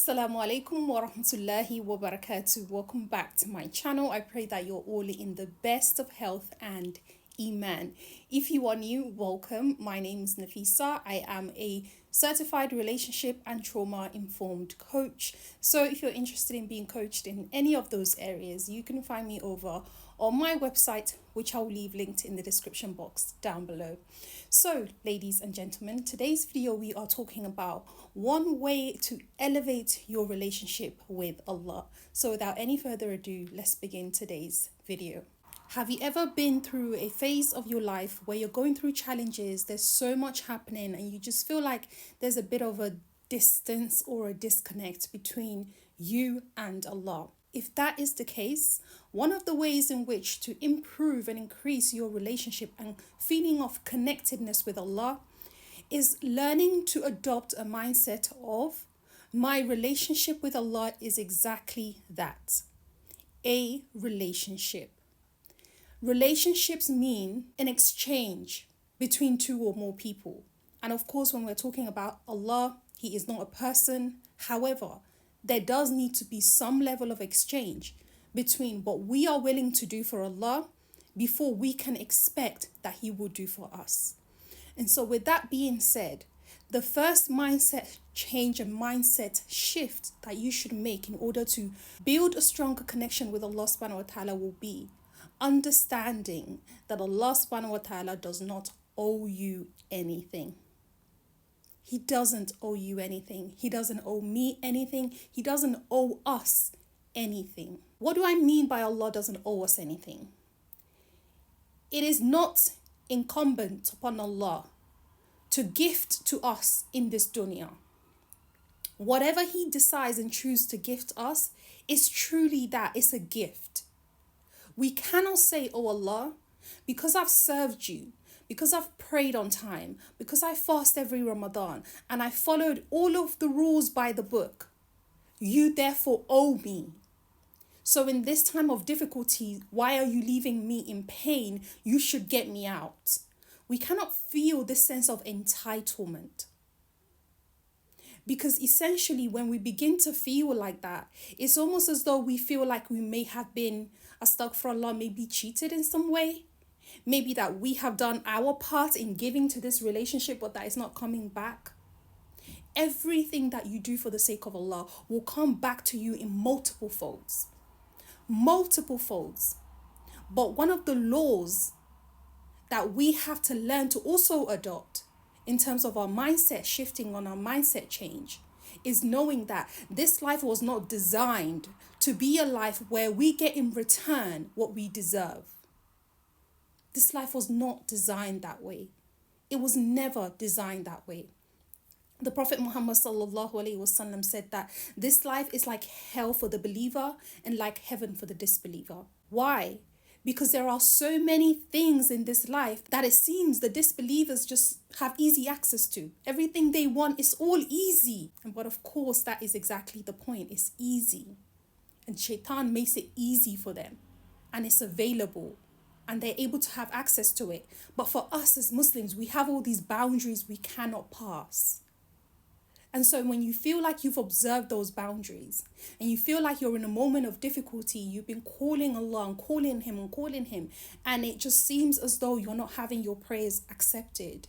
Assalamu alaikum wa rahmatullahi wa barakatuh. Welcome back to my channel. I pray that you're all in the best of health and iman. If you are new, welcome. My name is Nafisa. I am a certified relationship and trauma informed coach. So if you're interested in being coached in any of those areas, you can find me over on my website, which I'll leave linked in the description box down below. So, ladies and gentlemen, today's video we are talking about one way to elevate your relationship with Allah. So without any further ado, let's begin today's video. Have you ever been through a phase of your life where you're going through challenges, there's so much happening, and you just feel like there's a bit of a distance or a disconnect between you and Allah? If that is the case, one of the ways in which to improve and increase your relationship and feeling of connectedness with Allah is learning to adopt a mindset of my relationship with Allah is exactly that, a relationship. Relationships mean an exchange between two or more people. And of course, when we're talking about Allah, He is not a person. However, there does need to be some level of exchange between what we are willing to do for Allah before we can expect that He will do for us. And so with that being said, the first mindset change and mindset shift that you should make in order to build a stronger connection with Allah subhanahu wa ta'ala will be understanding that Allah subhanahu wa ta'ala does not owe you anything. He doesn't owe you anything. He doesn't owe me anything. He doesn't owe us anything. What do I mean by Allah doesn't owe us anything? It is not incumbent upon Allah to gift to us in this dunya. Whatever He decides and chooses to gift us is truly that. It's a gift. We cannot say, oh Allah, because I've served you, because I've prayed on time, because I fast every Ramadan, and I followed all of the rules by the book, you therefore owe me. So in this time of difficulty, why are you leaving me in pain? You should get me out. We cannot feel this sense of entitlement. Because essentially when we begin to feel like that, it's almost as though we feel like we may have been, astaghfirullah, maybe cheated in some way. Maybe that we have done our part in giving to this relationship, but that is not coming back. Everything that you do for the sake of Allah will come back to you in multiple folds. Multiple folds. But one of the laws that we have to learn to also adopt in terms of our mindset shifting, on our mindset change, is knowing that this life was not designed to be a life where we get in return what we deserve. This life was not designed that way. It was never designed that way. The Prophet Muhammad sallallahu alaihi wasallam said that this life is like hell for the believer and like heaven for the disbeliever. Why? Because there are so many things in this life that it seems the disbelievers just have easy access to. Everything they want is all easy. But of course, that is exactly the point. It's easy. And shaitan makes it easy for them. And it's available. And they're able to have access to it. But for us as Muslims, we have all these boundaries we cannot pass. And so when you feel like you've observed those boundaries and you feel like you're in a moment of difficulty, you've been calling Allah and calling Him, and it just seems as though you're not having your prayers accepted,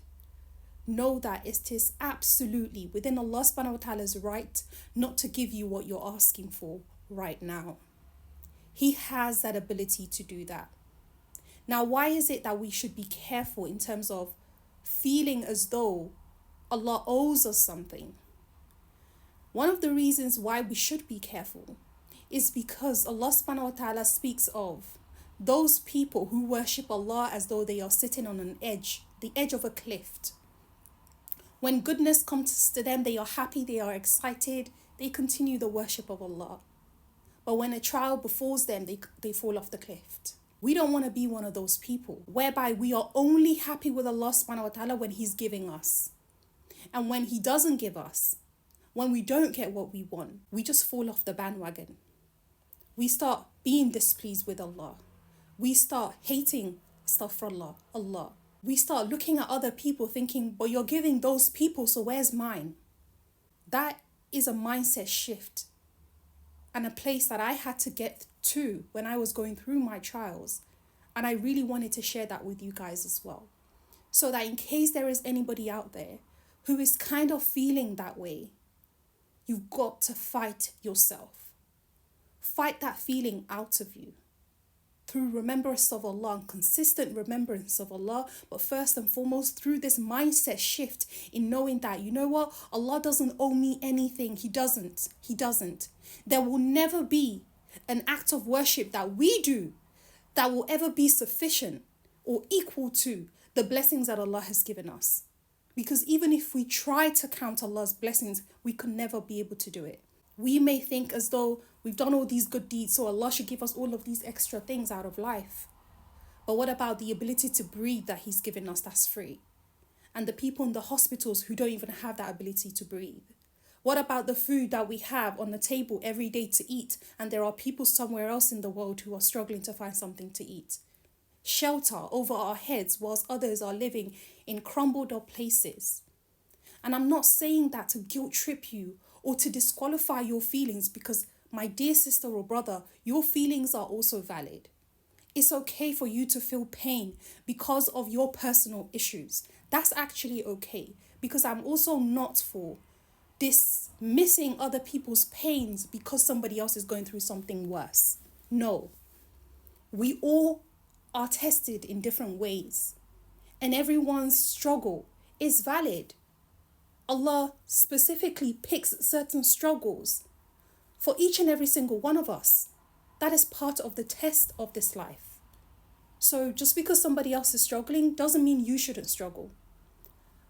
know that it is absolutely within Allah subhanahu wa ta'ala's right not to give you what you're asking for right now. He has that ability to do that. Now, why is it that we should be careful in terms of feeling as though Allah owes us something? One of the reasons why we should be careful is because Allah subhanahu wa ta'ala speaks of those people who worship Allah as though they are sitting on an edge, the edge of a cliff. When goodness comes to them, they are happy, they are excited, they continue the worship of Allah. But when a trial befalls them, they fall off the cliff. We don't want to be one of those people whereby we are only happy with Allah subhanahu wa ta'ala when He's giving us. And when He doesn't give us, when we don't get what we want, we just fall off the bandwagon. We start being displeased with Allah. We start hating, astaghfirullah, Allah. We start looking at other people thinking, but you're giving those people, so where's mine? That is a mindset shift and a place that I had to get to when I was going through my trials. And I really wanted to share that with you guys as well. So that in case there is anybody out there who is kind of feeling that way, you've got to fight yourself. Fight that feeling out of you through remembrance of Allah and consistent remembrance of Allah, but first and foremost through this mindset shift in knowing that, you know what, Allah doesn't owe me anything. He doesn't. There will never be an act of worship that we do that will ever be sufficient or equal to the blessings that Allah has given us. Because even if we try to count Allah's blessings, we could never be able to do it. We may think as though we've done all these good deeds, so Allah should give us all of these extra things out of life. But what about the ability to breathe that He's given us that's free? And the people in the hospitals who don't even have that ability to breathe? What about the food that we have on the table every day to eat, and there are people somewhere else in the world who are struggling to find something to eat? Shelter over our heads whilst others are living in crumbled up places. And I'm not saying that to guilt trip you or to disqualify your feelings, because my dear sister or brother, your feelings are also valid. It's okay for you to feel pain because of your personal issues. That's actually okay, because I'm also not for dismissing other people's pains because somebody else is going through something worse. No. We all are tested in different ways, and everyone's struggle is valid. Allah specifically picks certain struggles for each and every single one of us. That is part of the test of this life. So just because somebody else is struggling doesn't mean you shouldn't struggle.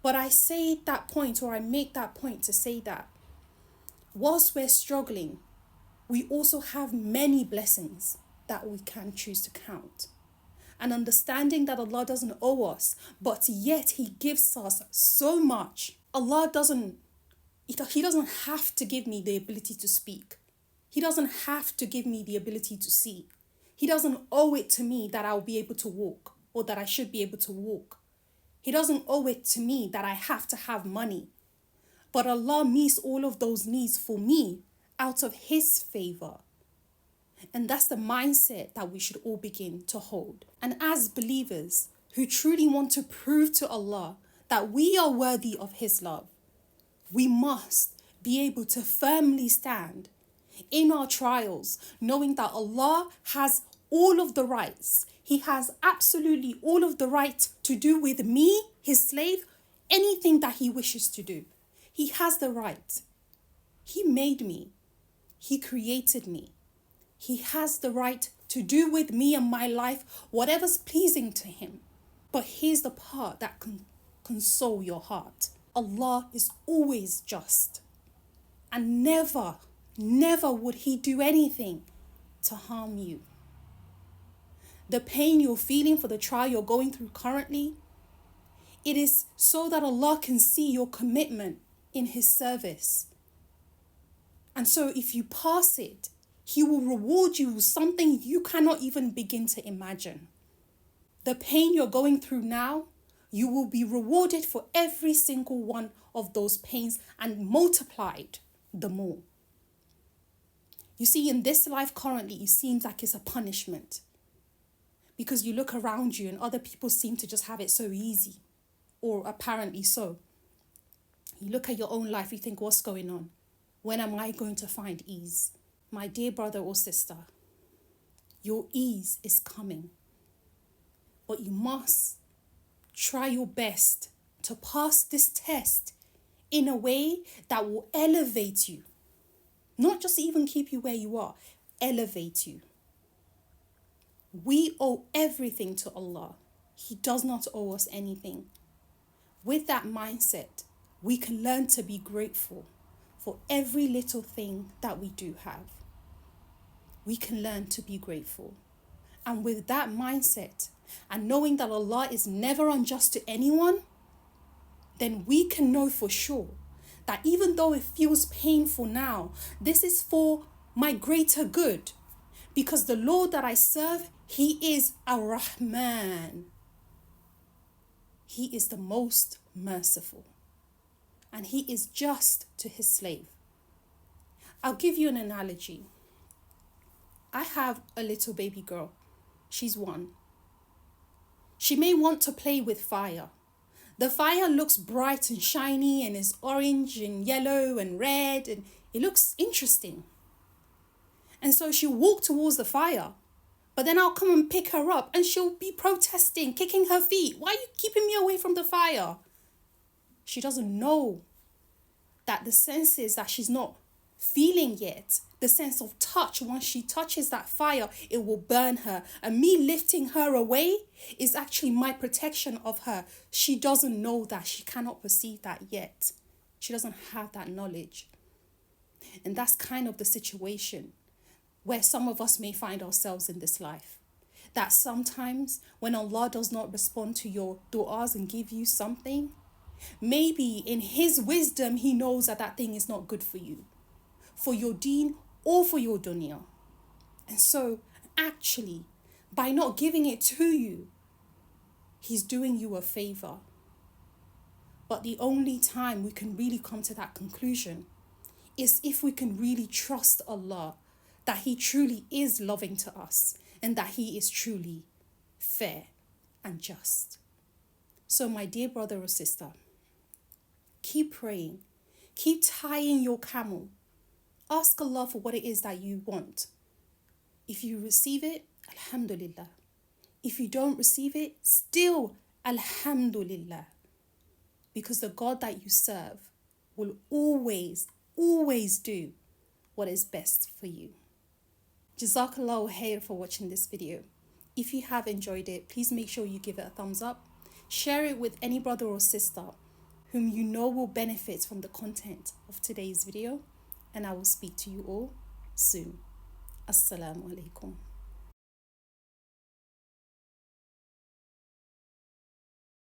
But I say that point, or I make that point to say that whilst we're struggling, we also have many blessings that we can choose to count. And understanding that Allah doesn't owe us, but yet He gives us so much. Allah doesn't have to give me the ability to speak. He doesn't have to give me the ability to see. He doesn't owe it to me that I'll be able to walk, or that I should be able to walk. He doesn't owe it to me that I have to have money. But Allah meets all of those needs for me out of His favor. And that's the mindset that we should all begin to hold. And as believers who truly want to prove to Allah that we are worthy of His love, we must be able to firmly stand in our trials, knowing that Allah has all of the rights. He has absolutely all of the right to do with me, His slave, anything that He wishes to do. He has the right. He made me. He created me. He has the right to do with me and my life whatever's pleasing to Him. But here's the part that can console your heart. Allah is always just. And never would He do anything to harm you. The pain you're feeling for the trial you're going through currently, it is so that Allah can see your commitment in His service. And so if you pass it, He will reward you with something you cannot even begin to imagine. The pain you're going through now, you will be rewarded for every single one of those pains and multiplied the more. You see, in this life currently, it seems like it's a punishment. Because you look around you and other people seem to just have it so easy. Or apparently so. You look at your own life, you think, what's going on? When am I going to find ease? My dear brother or sister, your ease is coming. But you must try your best to pass this test in a way that will elevate you. Not just even keep you where you are, elevate you. We owe everything to Allah. He does not owe us anything. With that mindset, we can learn to be grateful for every little thing that we do have. We can learn to be grateful. And with that mindset, and knowing that Allah is never unjust to anyone, then we can know for sure that even though it feels painful now, this is for my greater good. Because the Lord that I serve, He is Ar-Rahman. He is the most merciful. And He is just to His slave. I'll give you an analogy. I have a little baby girl. She's 1. She may want to play with fire. The fire looks bright and shiny and is orange and yellow and red and it looks interesting. And so she'll walk towards the fire. But then I'll come and pick her up and she'll be protesting, kicking her feet. Why are you keeping me away from the fire? She doesn't know that the senses that she's not feeling yet, the sense of touch, once she touches that fire, it will burn her. And me lifting her away is actually my protection of her. She doesn't know that. She cannot perceive that yet. She doesn't have that knowledge. And that's kind of the situation where some of us may find ourselves in this life. That sometimes when Allah does not respond to your du'as and give you something, maybe in His wisdom, He knows that that thing is not good for you, for your deen or for your dunya. And so actually, by not giving it to you, He's doing you a favor. But the only time we can really come to that conclusion is if we can really trust Allah, that He truly is loving to us and that He is truly fair and just. So my dear brother or sister, keep praying, keep tying your camel. Ask Allah for what it is that you want. If you receive it, alhamdulillah. If you don't receive it, still alhamdulillah. Because the God that you serve will always do what is best for you. Jazakallahu khair for watching this video. If you have enjoyed it, please make sure you give it a thumbs up. Share it with any brother or sister whom you know will benefit from the content of today's video. And I will speak to you all soon. Assalamu alaikum.